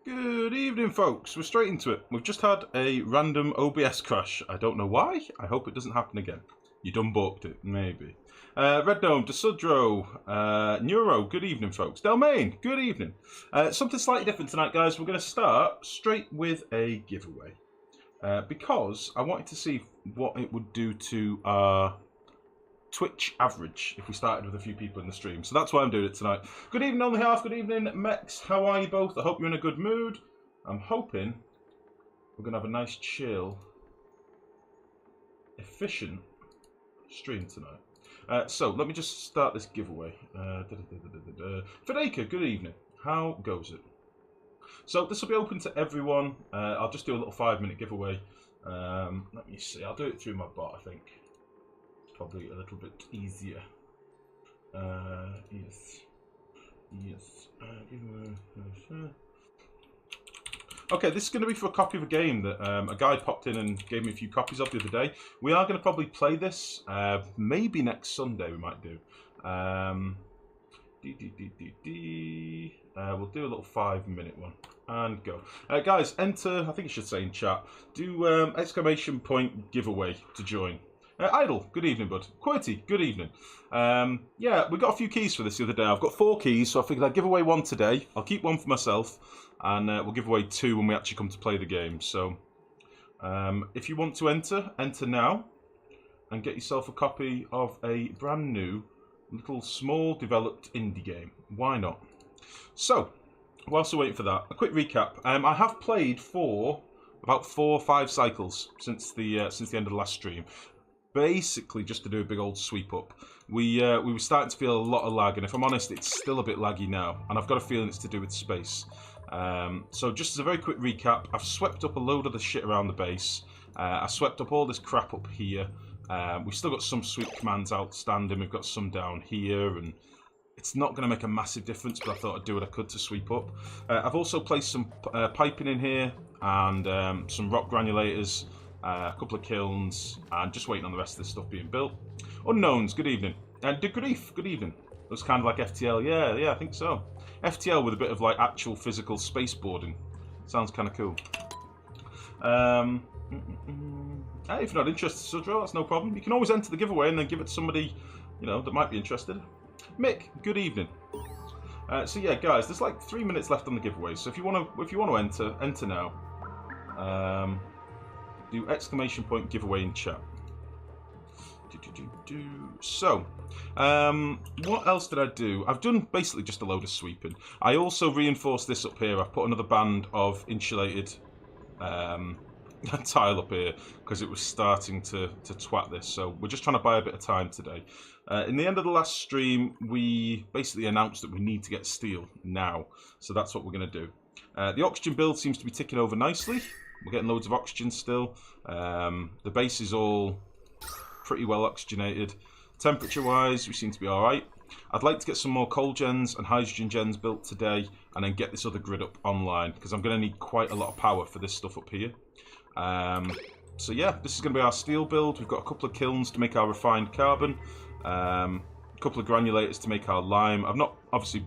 Good evening, folks. We're straight into it. We've just had a random OBS crash. I don't know why. I hope it doesn't happen again. You done balked it, maybe. Red Dome, DeSudro, Neuro, good evening, folks. Delmain, good evening. Something slightly different tonight, guys. We're going to start straight with a giveaway. Because I wanted to see what it would do to our Twitch average if we started with a few people in the stream. So that's why I'm doing it tonight. Good evening, Only Half. Good evening, Mex. How are you both? I hope you're in a good mood. I'm hoping we're going to have a nice, chill, efficient stream tonight. So let me just start this giveaway. Fedeka, good evening. How goes it? So this will be open to everyone. I'll just do a little 5-minute giveaway. Let me see. I'll do it through my bot, I think. Probably a little bit easier. Yes. Okay, this is going to be for a copy of a game that a guy popped in and gave me a few copies of the other day. We are going to probably play this. Maybe next Sunday we might do. We'll do a little 5-minute one. And go. Guys, enter, I think it should say in chat, do exclamation point giveaway to join. Idle, good evening, bud. Quirty, good evening. Yeah, we got a few keys for this the other day. I've got 4 keys, so I figured I'd give away 1 today. I'll keep 1 for myself, and we'll give away 2 when we actually come to play the game. So, if you want to enter now, and get yourself a copy of a brand new, little, small, developed indie game. Why not? So, whilst we're waiting for that, a quick recap. I have played for about 4 or 5 cycles since the end of the last stream. Basically, just to do a big old sweep up. We were starting to feel a lot of lag, and if I'm honest, it's still a bit laggy now, and I've got a feeling it's to do with space. So just as a very quick recap, I've swept up a load of the shit around the base. I swept up all this crap up here. We've still got some sweep commands outstanding. We've got some down here, and it's not going to make a massive difference, but I thought I'd do what I could to sweep up. I've also placed some piping in here, and some rock granulators. A couple of kilns, and just waiting on the rest of this stuff being built. Unknowns, good evening. And Grief, good evening. Looks kind of like FTL, yeah, I think so. FTL with a bit of like actual physical spaceboarding. Sounds kind of cool. Hey, if you're not interested, Sudro, that's no problem. You can always enter the giveaway and then give it to somebody, you know, that might be interested. Mick, good evening. So yeah, guys, there's like 3 minutes left on the giveaway. So if you want to enter now. Do exclamation point giveaway in chat. So, what else did I do? I've done basically just a load of sweeping. I also reinforced this up here. I've put another band of insulated tile up here because it was starting to twat this. So we're just trying to buy a bit of time today. In the end of the last stream, we basically announced that we need to get steel now. So that's what we're going to do. The oxygen build seems to be ticking over nicely. We're getting loads of oxygen still. The base is all pretty well oxygenated. Temperature-wise, we seem to be alright. I'd like to get some more coal gens and hydrogen gens built today, and then get this other grid up online, because I'm going to need quite a lot of power for this stuff up here. So yeah, this is going to be our steel build. We've got a couple of kilns to make our refined carbon. A couple of granulators to make our lime. I've not, obviously,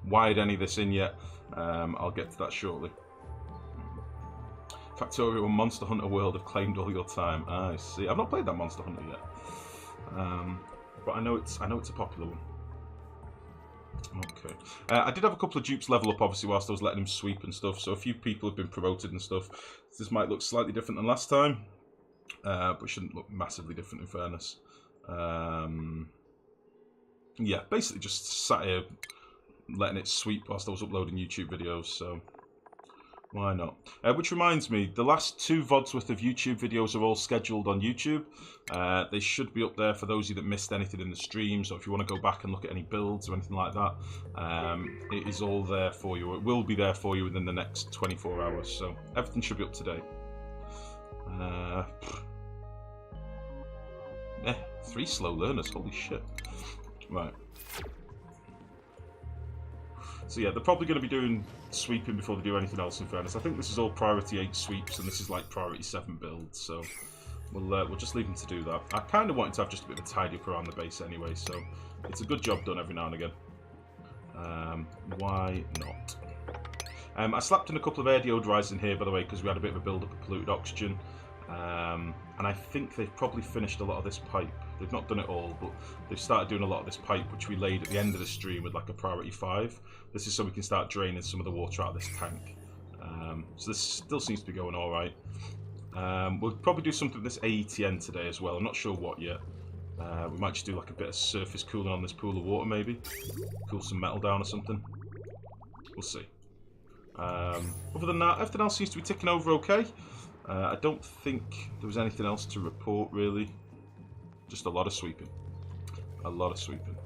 wired any of this in yet. I'll get to that shortly. Factorio and Monster Hunter World have claimed all your time. I see. I've not played that Monster Hunter yet, but I know it's a popular one. Okay. I did have a couple of dupes level up, obviously, whilst I was letting him sweep and stuff. So a few people have been promoted and stuff. This might look slightly different than last time, but it shouldn't look massively different in fairness. Yeah, basically just sat here letting it sweep whilst I was uploading YouTube videos. So. Why not? Which reminds me, the last 2 VODs worth of YouTube videos are all scheduled on YouTube. They should be up there for those of you that missed anything in the stream. So if you want to go back and look at any builds or anything like that, it is all there for you. It will be there for you within the next 24 hours. So everything should be up to date. 3 slow learners, holy shit. Right. So yeah, they're probably going to be doing sweeping before they do anything else, in fairness. I think this is all priority 8 sweeps, and this is like priority 7 builds, so we'll just leave them to do that. I kind of wanted to have just a bit of a tidy up around the base anyway, so it's a good job done every now and again. Why not? I slapped in a couple of air deodorizers in here, by the way, because we had a bit of a build-up of polluted oxygen. And I think they've probably finished a lot of this pipe. They've not done it all, but they've started doing a lot of this pipe, which we laid at the end of the stream with like a priority 5. This is so we can start draining some of the water out of this tank. So this still seems to be going all right. We'll probably do something with this AETN today as well. I'm not sure what yet. We might just do like a bit of surface cooling on this pool of water, maybe. Cool some metal down or something. We'll see. Other than that, everything else seems to be ticking over okay. I don't think there was anything else to report, really. Just a lot of sweeping. A lot of sweeping.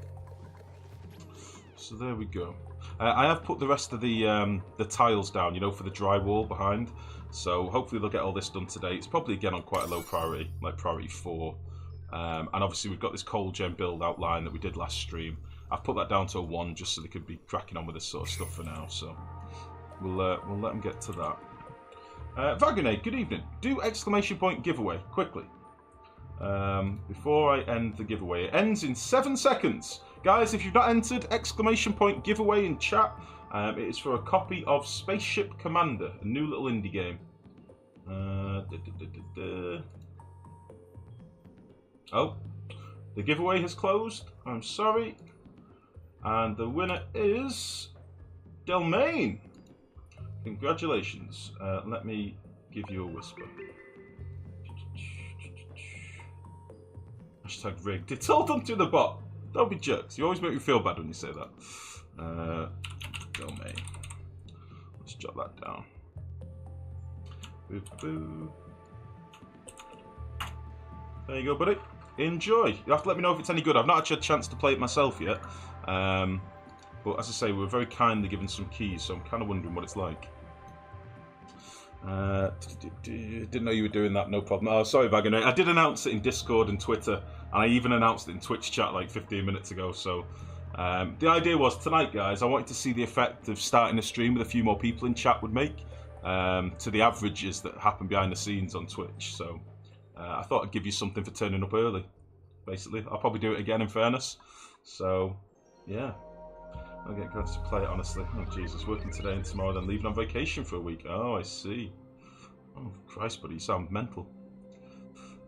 So there we go. I have put the rest of the tiles down, you know, for the drywall behind. So hopefully they'll get all this done today. It's probably, again, on quite a low priority, like priority 4. And obviously we've got this coal gen build outline that we did last stream. I've put that down to a 1 just so they could be cracking on with this sort of stuff for now. So we'll let them get to that. Vagonade, good evening. Do exclamation point giveaway, quickly. Before I end the giveaway. It ends in 7 seconds. Guys, if you've not entered exclamation point giveaway in chat, it is for a copy of Spaceship Commander, a new little indie game. Oh, the giveaway has closed. I'm sorry. And the winner is Delmain. Congratulations. Let me give you a whisper. Hashtag rigged. It's all done through the bot. Don't be jerks. You always make me feel bad when you say that. Domain. Let's jot that down. Boo boo. There you go, buddy. Enjoy. You have to let me know if it's any good. I've not actually had a chance to play it myself yet. But as I say, we were very kindly given some keys, so I'm kind of wondering what it's like. Didn't know you were doing that, no problem. Oh, sorry, Vagonate. I did announce it in Discord and Twitter, and I even announced it in Twitch chat like 15 minutes ago. So the idea was tonight, guys, I wanted to see the effect of starting a stream with a few more people in chat would make to the averages that happen behind the scenes on Twitch. So I thought I'd give you something for turning up early, basically. I'll probably do it again in fairness. So, yeah. I'll get glad to play it, honestly. Oh, Jesus. Working today and tomorrow, then leaving on vacation for a week. Oh, I see. Oh, Christ, buddy. You sound mental.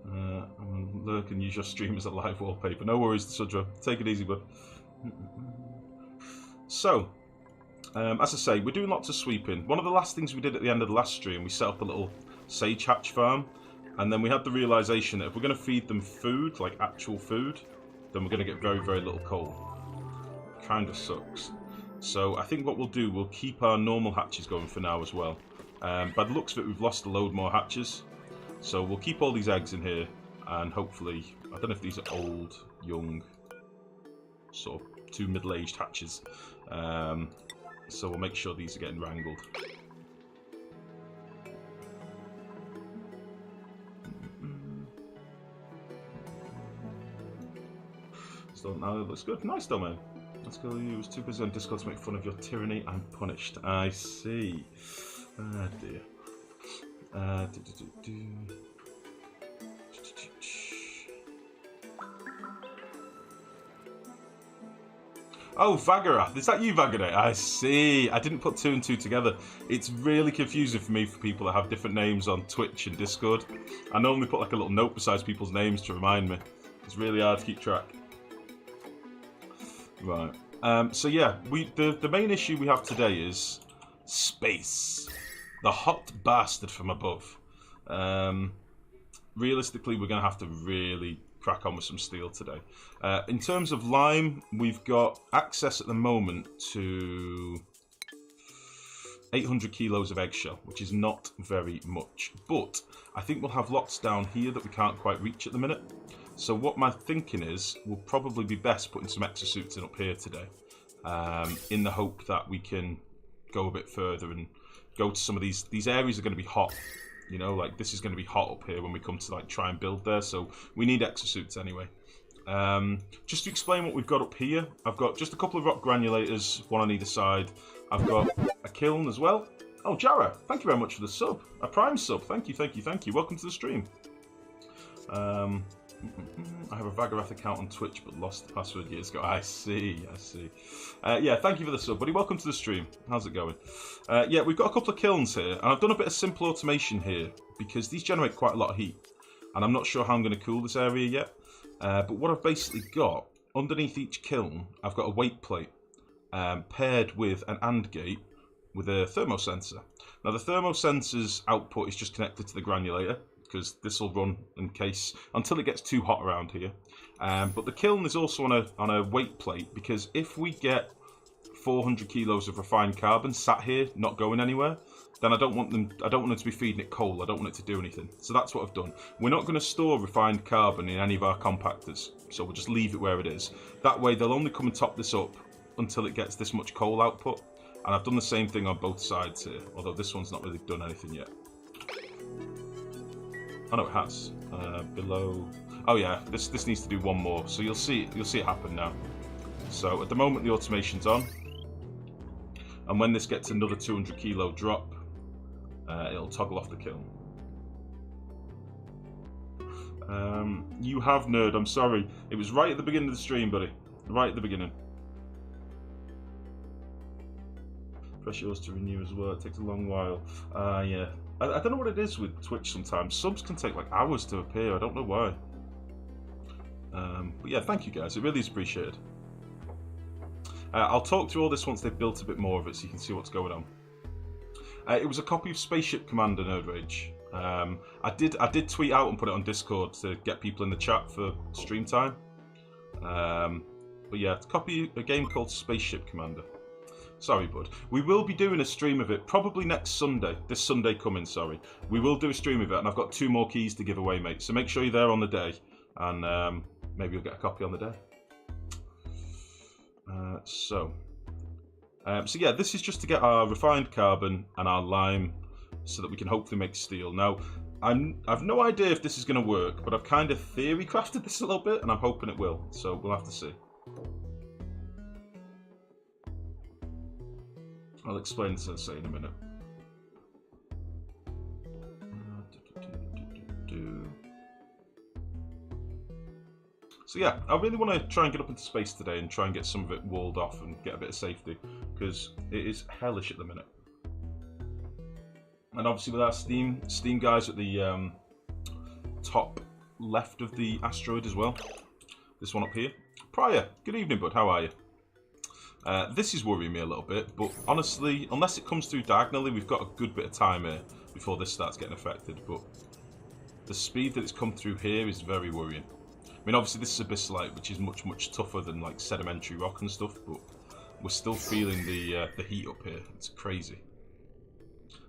I'm going to lurk and use your stream as a live wallpaper. No worries, Sudra. Take it easy, bud. So, as I say, we're doing lots of sweeping. One of the last things we did at the end of the last stream, we set up a little sage hatch farm. And then we had the realization that if we're going to feed them food, like actual food, then we're going to get very, very little coal. Kind of sucks. So I think what we'll do, we'll keep our normal hatches going for now as well. By the looks of it, we've lost a load more hatches. So we'll keep all these eggs in here, and hopefully, I don't know if these are old, young, sort of 2 middle-aged hatches. So we'll make sure these are getting wrangled. So now it looks good. Nice, Domain. Let's go. You was too busy on Discord to make fun of your tyranny. I'm punished. I see. Ah, dear. Oh, Vagarath. Is that you, Vagarath? I see. I didn't put 2 and 2 together. It's really confusing for me for people that have different names on Twitch and Discord. I normally put like a little note beside people's names to remind me. It's really hard to keep track. Right. So yeah, the main issue we have today is space. The hot bastard from above. Realistically, we're going to have to really crack on with some steel today. In terms of lime, we've got access at the moment to 800 kilos of eggshell, which is not very much. But I think we'll have lots down here that we can't quite reach at the minute. So what my thinking is, we'll probably be best putting some exosuits in up here today, in the hope that we can go a bit further and go to some of these areas are going to be hot. You know, like this is going to be hot up here when we come to like try and build there. So we need exosuits anyway. Just to explain what we've got up here, I've got just a couple of rock granulators, one on either side. I've got a kiln as well. Oh, Jara, thank you very much for the sub. A prime sub. Thank you, thank you, thank you. Welcome to the stream. I have a Vagarath account on Twitch, but lost the password years ago. I see. Yeah, thank you for the sub, buddy. Welcome to the stream. How's it going? Yeah, we've got a couple of kilns here, and I've done a bit of simple automation here, because these generate quite a lot of heat, and I'm not sure how I'm going to cool this area yet. But what I've basically got, underneath each kiln, I've got a weight plate, paired with an AND gate, with a thermosensor. Now the thermosensor's output is just connected to the granulator, because this will run in case until it gets too hot around here. But the kiln is also on a weight plate, because if we get 400 kilos of refined carbon sat here not going anywhere, then I don't want them to be feeding it coal. I don't want it to do anything. So that's what I've done. We're not going to store refined carbon in any of our compactors, so we'll just leave it where it is. That way they'll only come and top this up until it gets this much coal output. And I've done the same thing on both sides here, although this one's not really done anything yet. Oh no, it has. Below. Oh yeah, this needs to do one more. So you'll see it happen now. So at the moment the automation's on, and when this gets another 200 kilo drop, it'll toggle off the kiln. You have, nerd. I'm sorry. It was right at the beginning of the stream, buddy. Right at the beginning. Press yours to renew as well. It takes a long while. Yeah. I don't know what it is with Twitch sometimes. Subs can take like hours to appear. I don't know why. But yeah, thank you guys. It really is appreciated. I'll talk through all this once they've built a bit more of it so you can see what's going on. It was a copy of Spaceship Commander, Nerd Rage. I did tweet out and put it on Discord to get people in the chat for stream time. But yeah, it's a game called Spaceship Commander. Sorry, bud. We will be doing a stream of it probably next Sunday. This Sunday coming, sorry. We will do a stream of it, and I've got 2 more keys to give away, mate. So make sure you're there on the day, and maybe you'll get a copy on the day. So yeah, this is just to get our refined carbon and our lime so that we can hopefully make steel. Now, I've no idea if this is going to work, but I've kind of theory crafted this a little bit, and I'm hoping it will. So we'll have to see. I'll explain this in a minute. So yeah, I really want to try and get up into space today and try and get some of it walled off and get a bit of safety, because it is hellish at the minute. And obviously with our Steam guys at the top left of the asteroid as well. This one up here. Prior, good evening, bud. How are you? This is worrying me a little bit, but honestly, unless it comes through diagonally, we've got a good bit of time here before this starts getting affected. But the speed that it's come through here is very worrying. I mean, obviously this is abyssalite, which is much, much tougher than like sedimentary rock and stuff, but we're still feeling the heat up here. It's crazy.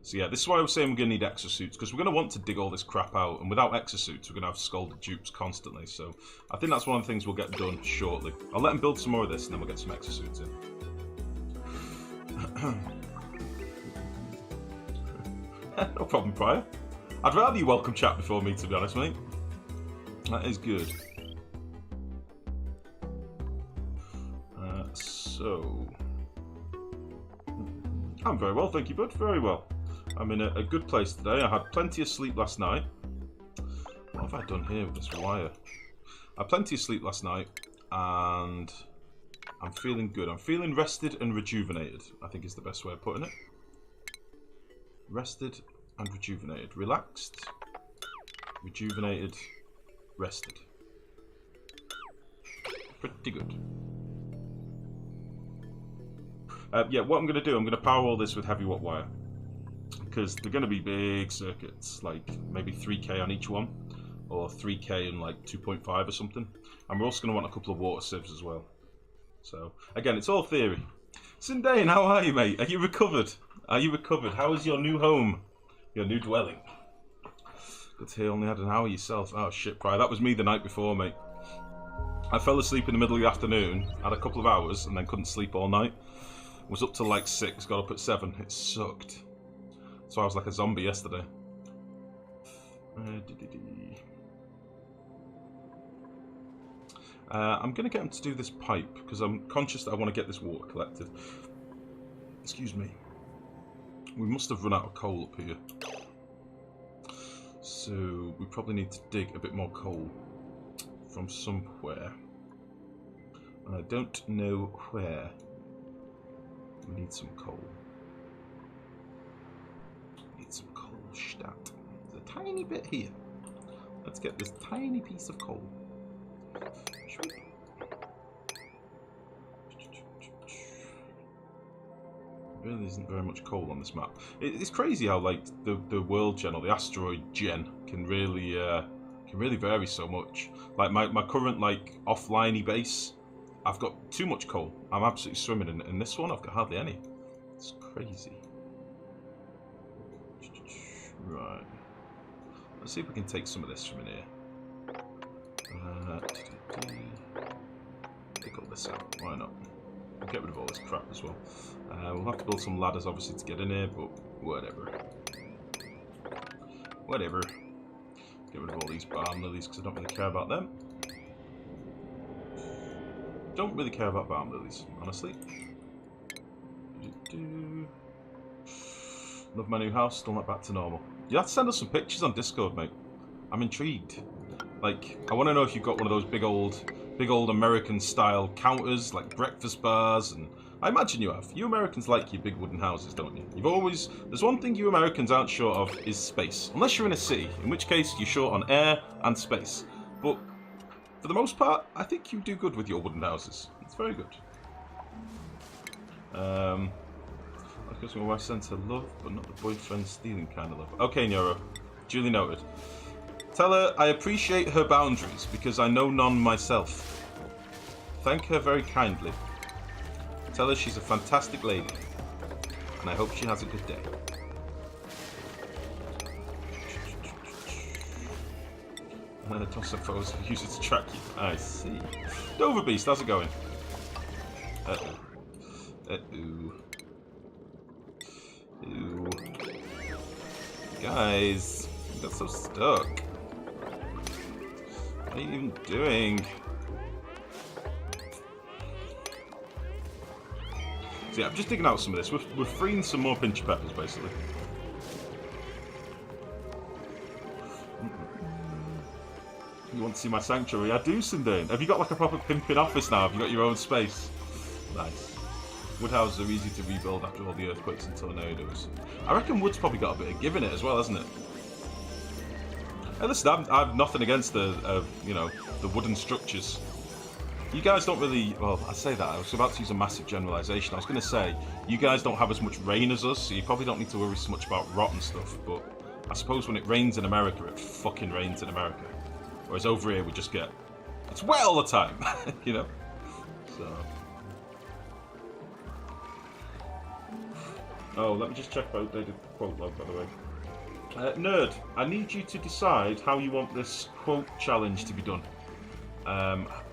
So yeah, this is why I was saying we're going to need exosuits, because we're going to want to dig all this crap out, and without exosuits we're going to have scalded dupes constantly. So I think that's one of the things we'll get done shortly. I'll let them build some more of this, and then we'll get some exosuits in. No problem, Prior. I'd rather you welcome chat before me, to be honest, mate. That is good. So I'm very well, thank you, bud. Very well. I'm in a good place today. I had plenty of sleep last night. What have I done here with this wire? I had plenty of sleep last night, and I'm feeling good. I'm feeling rested and rejuvenated, I think is the best way of putting it. Rested and rejuvenated. Relaxed, rejuvenated, rested. Pretty good. Yeah, what I'm going to do, I'm going to power all this with heavy watt wire, because they're going to be big circuits, like maybe 3k on each one, or 3k and like 2.5 or something. And we're also going to want a couple of water sieves as well. So again, it's all theory. Sindane, how are you, mate? Are you recovered? Are you recovered? How is your new home? Your new dwelling? Good to hear, only had an hour yourself. Oh shit, Prior, that was me the night before, mate. I fell asleep in the middle of the afternoon, had a couple of hours, and then couldn't sleep all night. Was up till like 6, got up at 7. It sucked. So I was like a zombie yesterday. I'm going to get him to do this pipe, because I'm conscious that I want to get this water collected. Excuse me. We must have run out of coal up here. So we probably need to dig a bit more coal. from somewhere. And I don't know where. We need some coal. Need some coal stat. There's a tiny bit here. Let's get this tiny piece of coal. Really isn't very much coal on this map. It's crazy how like the world gen or the asteroid gen can really vary so much. Like my current like offliney base, I've got too much coal. I'm absolutely swimming in this one. I've got hardly any. It's crazy. Right. Let's see if we can take some of this from in here. Take all this out. Why not? We'll get rid of all this crap as well. We'll have to build some ladders, obviously, to get in here, but whatever. Whatever. Get rid of all these balm lilies because I don't really care about them. Don't really care about balm lilies, honestly. Love my new house, still not back to normal. You have to send us some pictures on Discord, mate. I'm intrigued. Like, I want to know if you've got one of those big old American-style counters, like breakfast bars, and I imagine you have. You Americans like your big wooden houses, don't you? There's one thing you Americans aren't short of, is space. Unless you're in a city, in which case you're short on air and space. But, for the most part, I think you do good with your wooden houses. It's very good. Because my wife sends her love, but not the boyfriend stealing kind of love. Okay, Nero. Duly noted. Tell her I appreciate her boundaries because I know none myself. Thank her very kindly. Tell her she's a fantastic lady. And I hope she has a good day. Toss her photos and use it to track you. I see. Dover Beast, how's it going? Uh-oh. Uh-oh. Ooh. Guys, you got so stuck. What are you even doing? So yeah, I'm just digging out some of this. We're freeing some more pinchy peppers, basically. You want to see my sanctuary? I do, Sindane. Have you got like a proper pimping office now? Have you got your own space? Nice. Wood houses are easy to rebuild after all the earthquakes and tornadoes. I reckon wood's probably got a bit of give in it as well, hasn't it? Hey, listen, I've nothing against the wooden structures. You guys don't really... Well, I say that. I was about to use a massive generalisation. I was going to say, you guys don't have as much rain as us, so you probably don't need to worry so much about rot and stuff, but I suppose when it rains in America, it fucking rains in America. Whereas over here, we just get... It's wet all the time, you know? So... Oh, let me just check if I updated the quote log, by the way. Nerd, I need you to decide how you want this quote challenge to be done.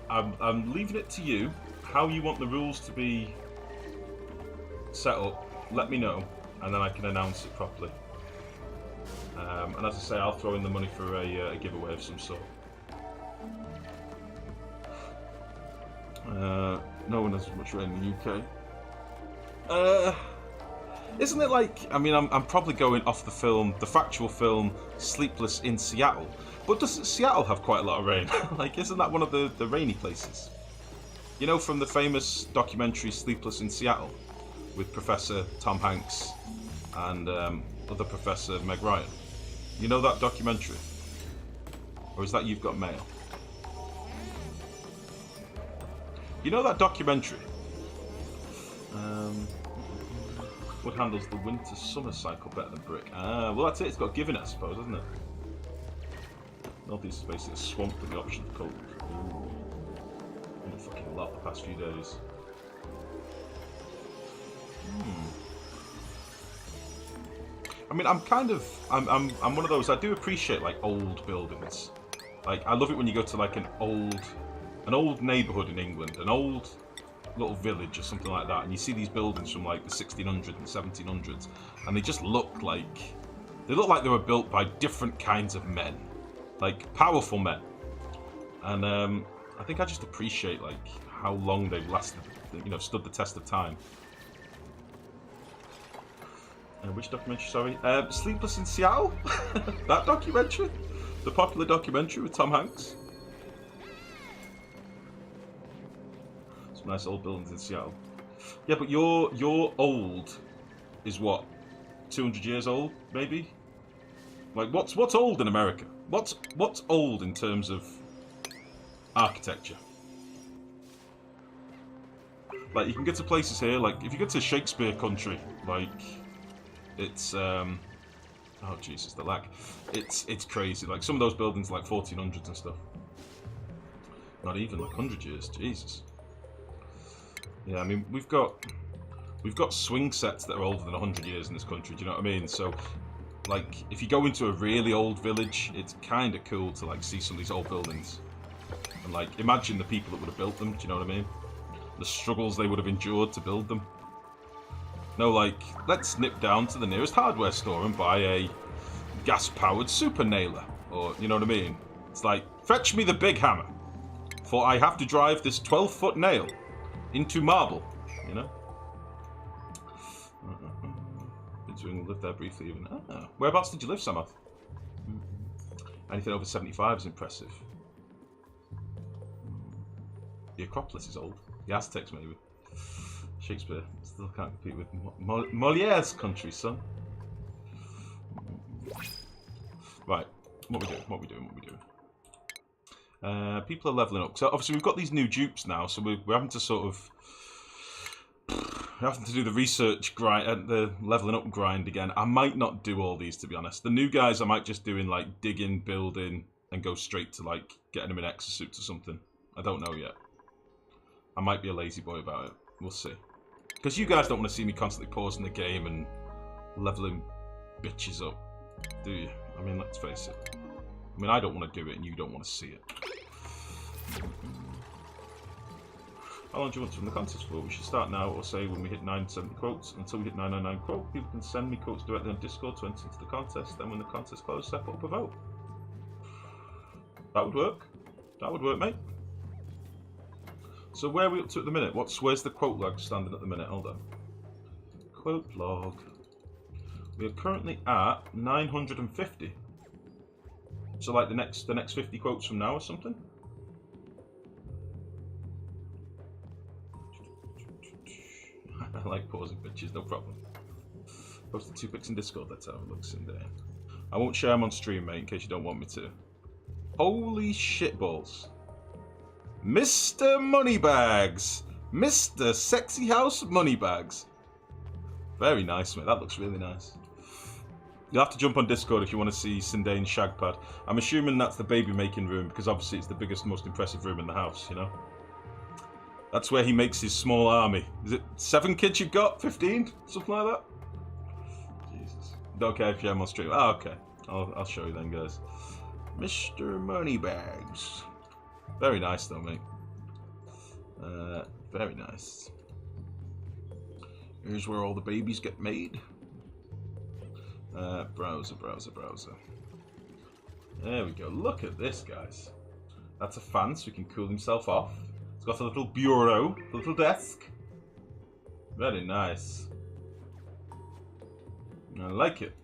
I'm leaving it to you. How you want the rules to be set up, let me know, and then I can announce it properly. And as I say, I'll throw in the money for a giveaway of some sort. No one has much rain in the UK. Isn't it like, I mean, I'm probably going off the factual film, Sleepless in Seattle. But doesn't Seattle have quite a lot of rain? Like, isn't that one of the rainy places? You know, from the famous documentary Sleepless in Seattle, with Professor Tom Hanks and other Professor Meg Ryan. You know that documentary? Or is that You've Got Mail? You know that documentary? Wood handles the winter-summer cycle better than brick. Ah, well that's it. It's got give in it, I suppose, hasn't it? Northeast is basically a swamp with the option of cold. Ooh. Been a fucking lot the past few days. I mean, I'm one of those. I do appreciate like old buildings. Like I love it when you go to like an old neighbourhood in England, an old little village or something like that, and you see these buildings from like the 1600s and 1700s, and they just look like they were built by different kinds of men, like powerful men. And I think I just appreciate like how long they've lasted, you know, stood the test of time. Which documentary? Sorry, Sleepless in Seattle. That documentary, the popular documentary with Tom Hanks. Some nice old buildings in Seattle. Yeah, but your old is what? 200 years old, maybe? Like, what's old in America? What's old in terms of architecture? Like, you can get to places here, like, if you get to Shakespeare country, like, it's, oh, Jesus, the lag. It's crazy. Like, some of those buildings are like 1400s and stuff. Not even, like, 100 years. Jesus. Yeah, I mean, we've got swing sets that are older than 100 years in this country, do you know what I mean? So, like, if you go into a really old village, it's kind of cool to, like, see some of these old buildings. And, like, imagine the people that would have built them, do you know what I mean? The struggles they would have endured to build them. No, like, let's nip down to the nearest hardware store and buy a gas-powered super nailer. Or, you know what I mean? It's like, fetch me the big hammer, for I have to drive this 12-foot nail into marble, you know? Lived there briefly even. Ah. Whereabouts did you live, Samath? Anything over 75 is impressive. The Acropolis is old. The Aztecs, maybe. Shakespeare still can't compete with Moliere's country, son. Right, what we doing? People are leveling up. So obviously we've got these new dupes now, so we're having to sort of do the research grind, the leveling up grind again. I might not do all these, to be honest. The new guys I might just do in like digging, building, and go straight to like getting them in exosuits or something. I don't know yet. I might be a lazy boy about it. We'll see. Because you guys don't want to see me constantly pausing the game and leveling bitches up, do you? I mean, let's face it. I mean, I don't want to do it and you don't want to see it. How long do you want from the contest for? We should start now, or say when we hit 970 quotes. Until we hit 999 quotes, people can send me quotes directly on Discord to enter into the contest. Then when the contest closes, step up a vote. That would work. That would work, mate. So where are we up to at the minute? Where's the quote log standing at the minute? Hold on. Quote log. We are currently at 950. So like the next 50 quotes from now or something? I like pausing bitches, no problem. Posted 2 pics in Discord, let's have a look someday. I won't share them on stream, mate, in case you don't want me to. Holy shitballs. Mr. Moneybags! Mr. Sexy House Moneybags. Very nice, mate, that looks really nice. You'll have to jump on Discord if you want to see Sindane's shag pad. I'm assuming that's the baby making room, because obviously it's the biggest, most impressive room in the house, you know? That's where he makes his small army. Is it 7 kids you've got? 15? Something like that? Jesus. Don't care if you're on stream. Oh, okay. I'll show you then, guys. Mr. Moneybags. Very nice, though, mate. Very nice. Here's where all the babies get made. Browser. There we go. Look at this, guys. That's a fan, so he can cool himself off. It's got a little bureau, a little desk. Very nice. I like it.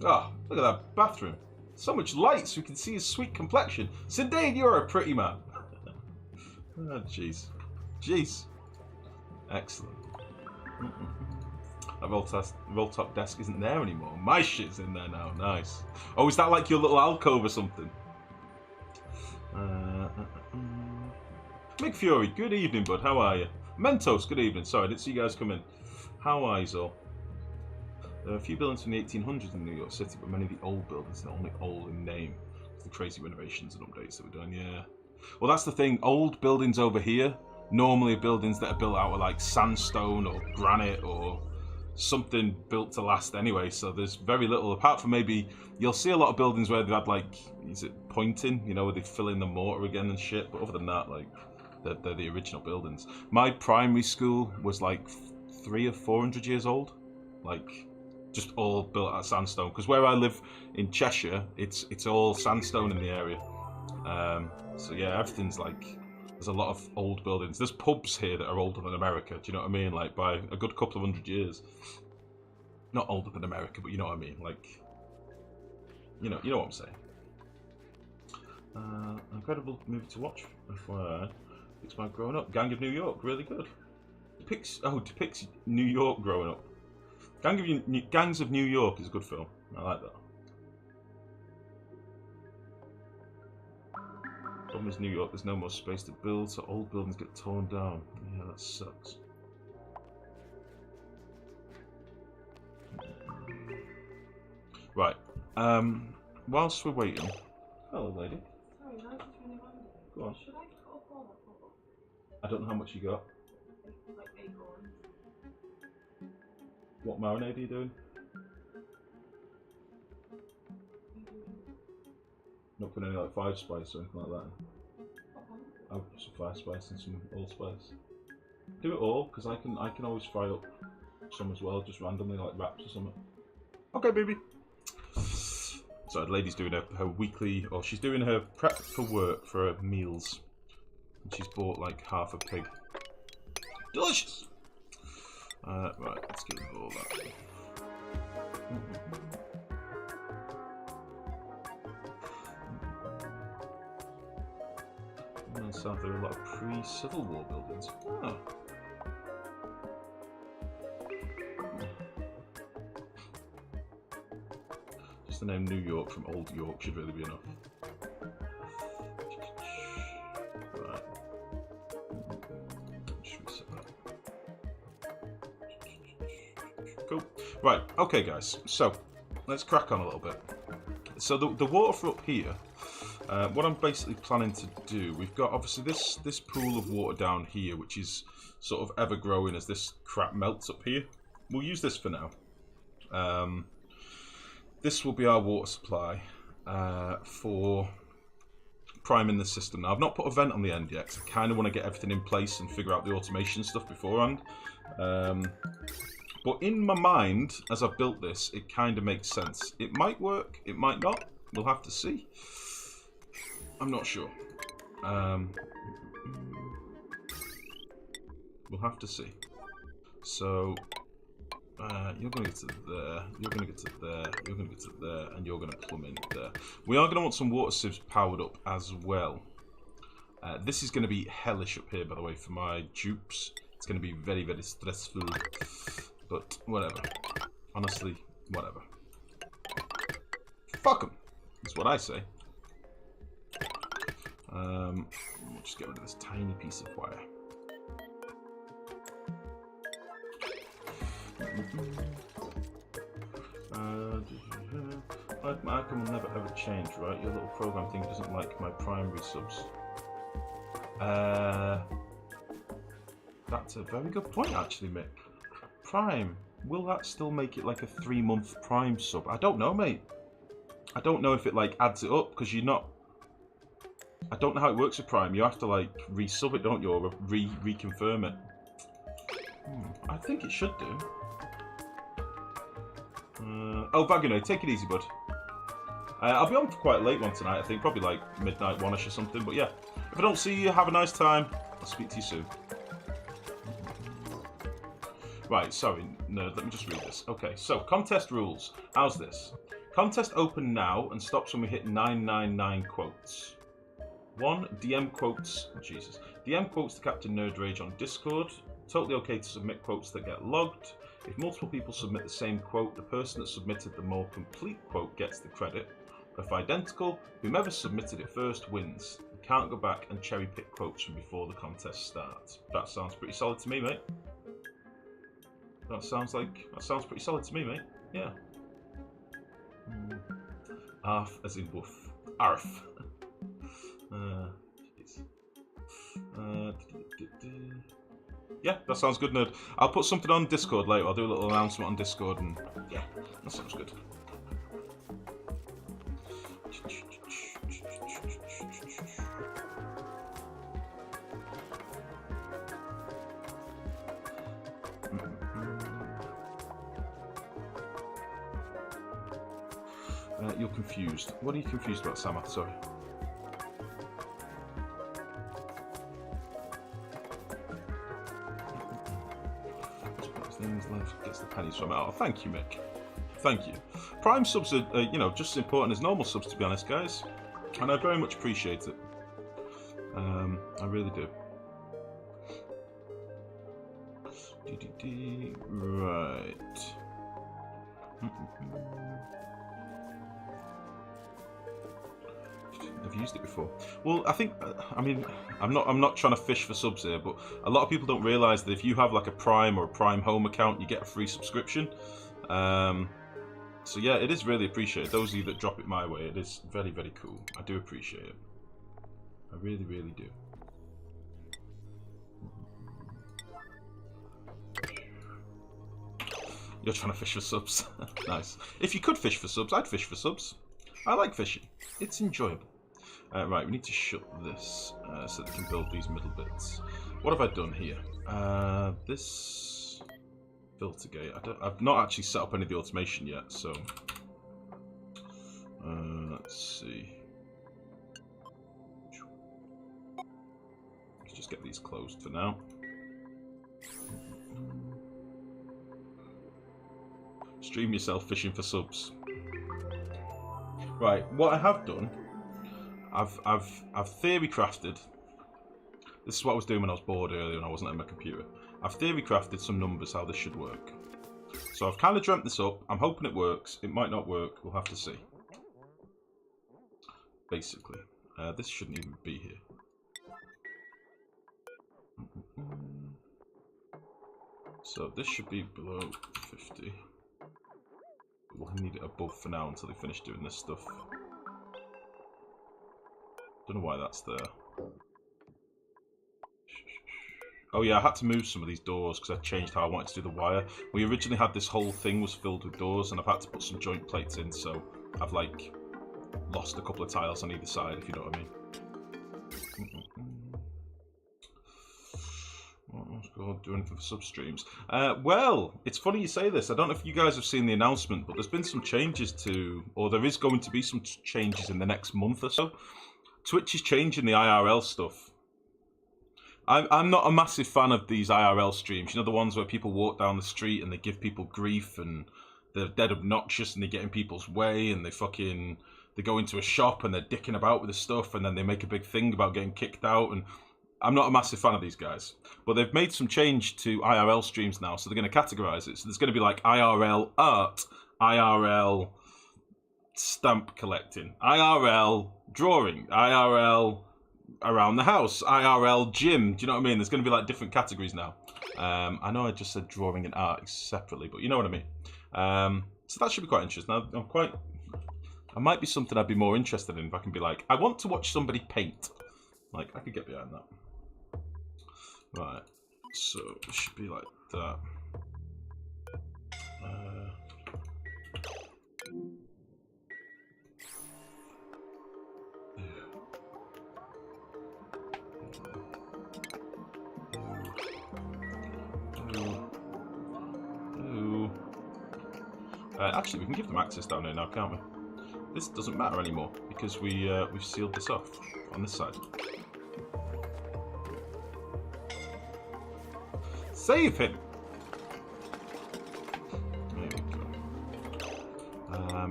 Oh, look at that bathroom. So much light so we can see his sweet complexion. Sindane, you're a pretty man. Oh, jeez. Jeez. Excellent. That roll-top desk isn't there anymore. My shit's in there now. Nice. Oh, is that like your little alcove or something? Mick Fury, good evening, bud. How are you? Mentos, good evening. Sorry, I didn't see you guys come in. How are you all? There are a few buildings from the 1800s in New York City, but many of the old buildings are only old in name. It's the crazy renovations and updates that we're doing, yeah. Well, that's the thing. Old buildings over here normally are buildings that are built out of like sandstone or granite or something built to last anyway. So there's very little, apart from maybe you'll see a lot of buildings where they've had like, is it pointing? You know, where they fill in the mortar again and shit. But other than that, like, they're the original buildings. My primary school was like 300 or 400 years old, like just all built out of sandstone. Because where I live in Cheshire, it's all sandstone in the area. So yeah, everything's like, there's a lot of old buildings. There's pubs here that are older than America. Do you know what I mean? Like by a good couple of 100 years. Not older than America, but you know what I mean. Like, you know what I'm saying. Incredible movie to watch. FYI. Depicts my growing up. Gang of New York, really good. Depicts New York growing up. Gangs of New York is a good film. I like that. Problem is New York, there's no more space to build, so old buildings get torn down. Yeah, that sucks. Right. Whilst we're waiting. Hello, lady. Sorry, no, it's really random. Go on. Should I cut up all that photo? I don't know how much you got. Like 8 ones. What marinade are you doing? Not putting any like 5 spice or anything like that. I'll put some 5 spice and some allspice. Do it all, because I can always fry up some as well, just randomly like wraps or something. Okay, baby. So the lady's doing her weekly, or she's doing her prep for work for her meals. And she's bought like half a pig. Delicious! Right, let's get rid of all that. And south there are a lot of pre-Civil War buildings. Oh. Just the name New York from Old York should really be enough. Right. Just reset that. Cool. Right, okay guys, so let's crack on a little bit. So the water up here, what I'm basically planning to do, we've got obviously this pool of water down here, which is sort of ever growing as this crap melts up here. We'll use this for now. This will be our water supply for priming the system. Now, I've not put a vent on the end yet, because I kind of want to get everything in place and figure out the automation stuff beforehand. But in my mind, as I've built this, it kind of makes sense. It might work, it might not. We'll have to see. I'm not sure. We'll have to see. So, you're going to get to there, you're going to get to there, you're going to get to there, and you're going to plumb in there. We are going to want some water sieves powered up as well. This is going to be hellish up here, by the way, for my dupes. It's going to be very, very stressful. But, whatever. Honestly, whatever. Fuck them! That's what I say. We'll just get rid of this tiny piece of wire. My icon will never ever change, right? Your little program thing doesn't like my primary subs. That's a very good point, actually, Mick. Prime, will that still make it like a 3-month Prime sub? I don't know, mate. I don't know if it like adds it up, because you're not... I don't know how it works with Prime. You have to like resub it, don't you, or reconfirm it. I think it should do. Oh, Vaguno, take it easy, bud. I'll be on for quite a late one tonight, I think. Probably like midnight, 1ish or something. But yeah, if I don't see you, have a nice time. I'll speak to you soon. Right, sorry, nerd, let me just read this. Okay, so contest rules. How's this? Contest open now and stops when we hit 999 quotes. 1, DM quotes, oh, Jesus. DM quotes to Captain Nerd Rage on Discord. Totally okay to submit quotes that get logged. If multiple people submit the same quote, the person that submitted the more complete quote gets the credit. If identical, whomever submitted it first wins. You can't go back and cherry pick quotes from before the contest starts. That sounds pretty solid to me, mate. That sounds pretty solid to me, mate. Yeah. Arf as in woof. Arf. Yeah, that sounds good, nerd. I'll put something on Discord later. I'll do a little announcement on Discord, and yeah, that sounds good. You're confused. What are you confused about, Sama? Sorry. Life gets the pennies from it. Oh, thank you, Mick. Thank you. Prime subs are, you know, just as important as normal subs, to be honest, guys. And I very much appreciate it. I really do. Right. I've used it before. Well, I think, I mean, I'm not trying to fish for subs here, but a lot of people don't realise that if you have like a Prime or a Prime Home account, you get a free subscription. So yeah, it is really appreciated. Those of you that drop it my way, it is very, very cool. I do appreciate it. I really, really do. You're trying to fish for subs. Nice. If you could fish for subs, I'd fish for subs. I like fishing. It's enjoyable. Right, we need to shut this so that we can build these middle bits. What have I done here? This filter gate. I've not actually set up any of the automation yet, so let's see. Let's just get these closed for now. Stream yourself fishing for subs. Right, what I have done, I've theory crafted. This is what I was doing when I was bored earlier and I wasn't at my computer. I've theory crafted some numbers how this should work. So I've kind of dreamt this up. I'm hoping it works. It might not work. We'll have to see. Basically, this shouldn't even be here. So this should be below 50. We'll need it above for now until they finish doing this stuff. Don't know why that's there. Oh yeah, I had to move some of these doors because I changed how I wanted to do the wire. We originally had this whole thing was filled with doors and I've had to put some joint plates in, so I've like lost a couple of tiles on either side, if you know what I mean. What's God doing for substreams? Well, it's funny you say this. I don't know if you guys have seen the announcement, but there's been some changes to, or there is going to be some changes in the next month or so. Twitch is changing the IRL stuff. I'm not a massive fan of these IRL streams. You know, the ones where people walk down the street and they give people grief and they're dead obnoxious and they get in people's way and they go into a shop and they're dicking about with the stuff and then they make a big thing about getting kicked out. And I'm not a massive fan of these guys. But they've made some change to IRL streams now, so they're going to categorize it. So there's going to be like IRL art, IRL stamp collecting, IRL drawing, IRL around the house, IRL gym. Do you know what I mean? There's going to be like different categories now. I know I just said drawing and art separately, but you know what I mean. So that should be quite interesting. I might be something I'd be more interested in if I can be like, I want to watch somebody paint. Like, I could get behind that. Right, so it should be like that. Actually, we can give them access down here now, can't we? This doesn't matter anymore because we've sealed this off on this side. Save him! There we go.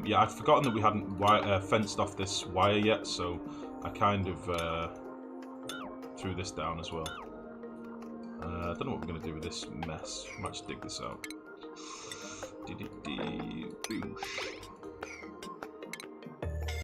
Yeah, I'd forgotten that we hadn't fenced off this wire yet, so I kind of threw this down as well. I don't know what we're going to do with this mess. I might just dig this out. Boosh.